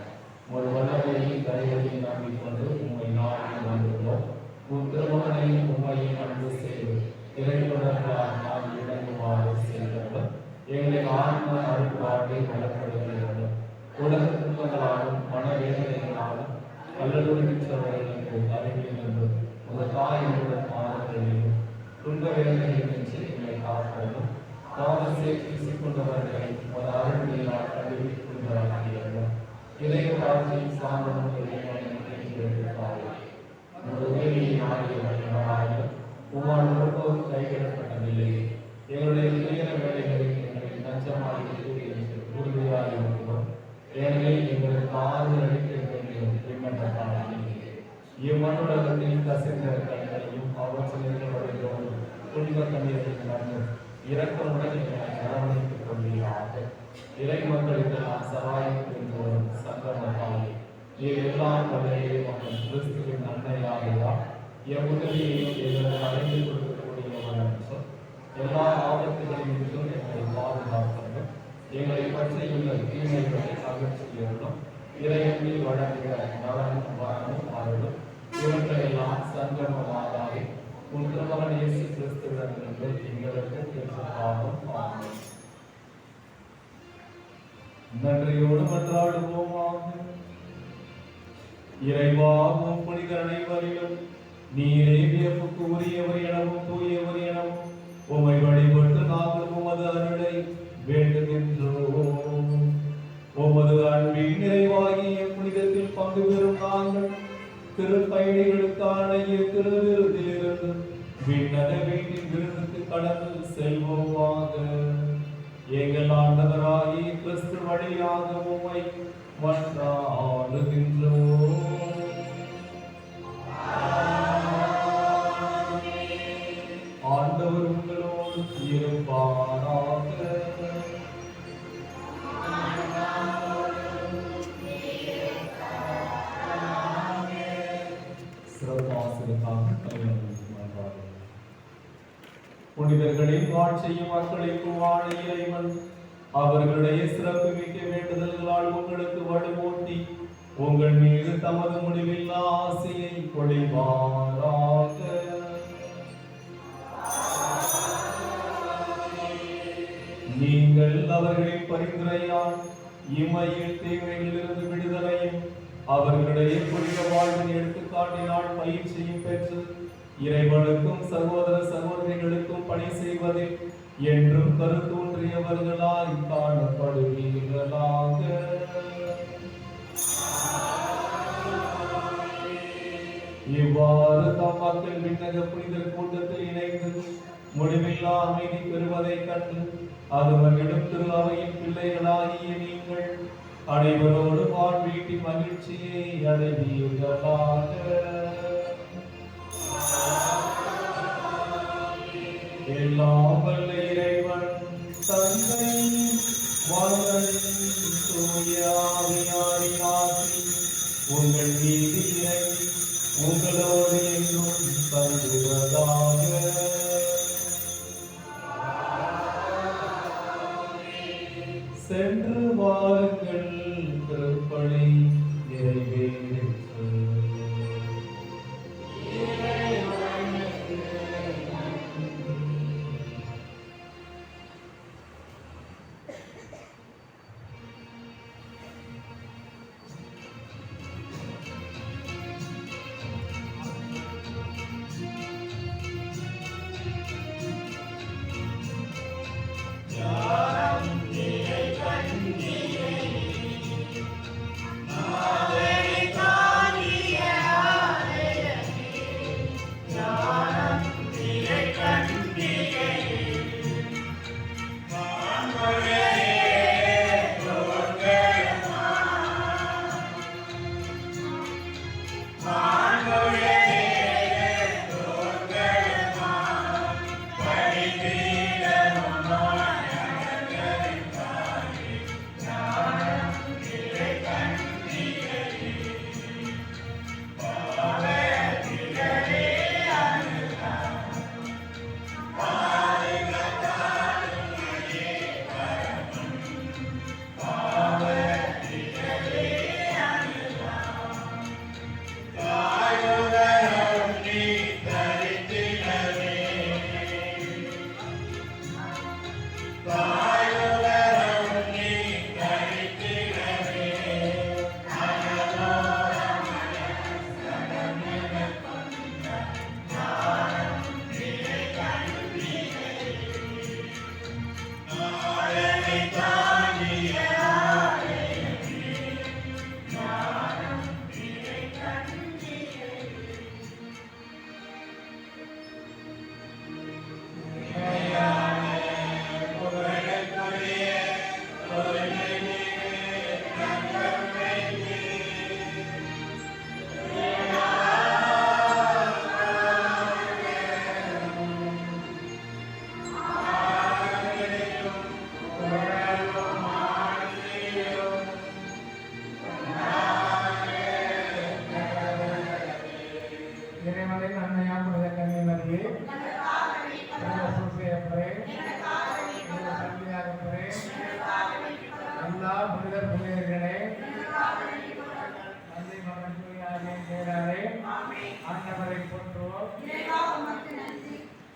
S2: ஒரு வல்லமையும் தயவையும் நம்பிக்கொண்டு உண்மை நாடி வந்துள்ளோம். உன் திருமகனை உண்மையை அன்பு செய்து இறைவர்களால் நாம் இணங்குமாறு செய்தவர் எங்களின் ஆன்ம அருள்வாழ்வை வளர்ப்படுகிறது. உலக துன்பங்களாலும் மனவேதனைகளாலும் அல்லலுறுகின்றவர்களுக்கு அருகில் நின்று ஒரு தாயுடன் ஆறுதலையும் துன்ப வேதனையின்றி எங்களை காப்பதும் தாமசை பேசிக்கொண்டவர்களை ஒரு அருள்மையால் அறிவிக்கின்றார்கள். இளைய காட்சியில் சாந்தமும் ஒரு உதவியை நாடிய உமால் ஒருபோதும் கைவிடப்பட்டதில்லை. எங்களுடைய துயர வேலைகளில் எங்களை நஞ்சமாக உறுதியாக இருக்கிறோம். ஏனெனில் எங்களுக்கு ஆறுதல் அளிக்க வேண்டிய பின்பற்றப்படாமல் இம்மனுலகத்தில் கசிந்த கண்களையும் அவற்றில் வருகிறோம் துன்ப கண்ணீரில் நடந்து இரக்கமுடன் எங்களை அரவணைத்துக் கொள்வீராக. இறை மக்களுக்கு நாம் சகாயம் புரிந்தோம். சங்கமத்தாலே நீர் எல்லாம் வகையிலே மக்கள் கிறிஸ்துவின் நன்மையாகையா எவ்வுதவியையும் எங்களுக்கு அறிந்து கொடுக்கக்கூடியவன் என்றும் எல்லா ஆபத்துகளிலும் எங்களை பாதுகாக்கவும் எங்களை பற்றியுள்ள தீமைகளை அகற்றியவர்களும் இறையன்பில் வழங்குகிற நலனும் வரணும் அருளும் இவற்றையெல்லாம் சங்கமமாதாவே உன் திருமகன் இயேசு கிறிஸ்துவிடமிருந்து எங்களுக்கு பெற்றுக்காகும். ஆமென். நன்றியோடு மன்றாடுவோமாக. இறைவாகும் புனித அனைவரிலும் நீரே வியப்புக்கு உரியவர் எனவும் தூயவர் எனவும் உம்மை வழிபட்டு நாங்கள் உமது அருளை வேண்டுகின்றோம். உமது அன்பின் நிறைவாகிய புனிதத்தில் பங்கு பெறும் நாங்கள் திருப்பயணிகளுக்கான திருவிருந்திலிருந்து விண்ணக வீட்டின் விருந்துக்கு கடந்து செல்வோமாக. எங்கள் ஆண்டவராகிய கிறிஸ்து வழியாக உம்மை மன்றாடுகின்றோம். ஆண்டவர் உங்களோடு இருப்பாராக. புனிதர்களின் வாழ்ச்சியும் மக்களுக்கும் வாழ இறைவன் அவர்களுடைய சிறப்பு மிக்க வேண்டுதல்களால் உங்களுக்கு வலுவூட்டி உங்கள் மீது தமது முடிவில்லா ஆசையை பொழிவாராக. நீங்கள் அவர்களின் பரிந்துரையால் இம்மையில் தேவைகளிலிருந்து விடுதலையும் அவர்களுடைய புனித வாழ்வின் எடுத்துக்காட்டினால் பயிற்சியும் பெற்று இறைவனுக்கும் சகோதர சகோதரிகளுக்கும் பணி செய்வதில் என்றும் கருத்தூன்றியவர்களாய் காணப்படுவீர்களாக. இவ்வாறு தம் மக்கள் விண்ணக புனிதர் கூட்டத்தில் இணைந்து முடிவில்லா அமைதி பெறுவதைக் கண்டு அதுவர்களிடம் திரு அவையின் பிள்ளைகளாகிய நீங்கள் அனைவரோடு வாழ்வீட்டின் மகிழ்ச்சியை அடைவீர்களாக. எல்லாம் வல்ல இறைவன் தந்தை மகன் தூய ஆவியாரின் ஆசி உங்கள் மீது இறங்கி உங்களோடு என்றும் தங்குவதாக. சென்று வாருங்கள், திருப்பலி நிறைவேறிற்று.
S1: மகத்துவம்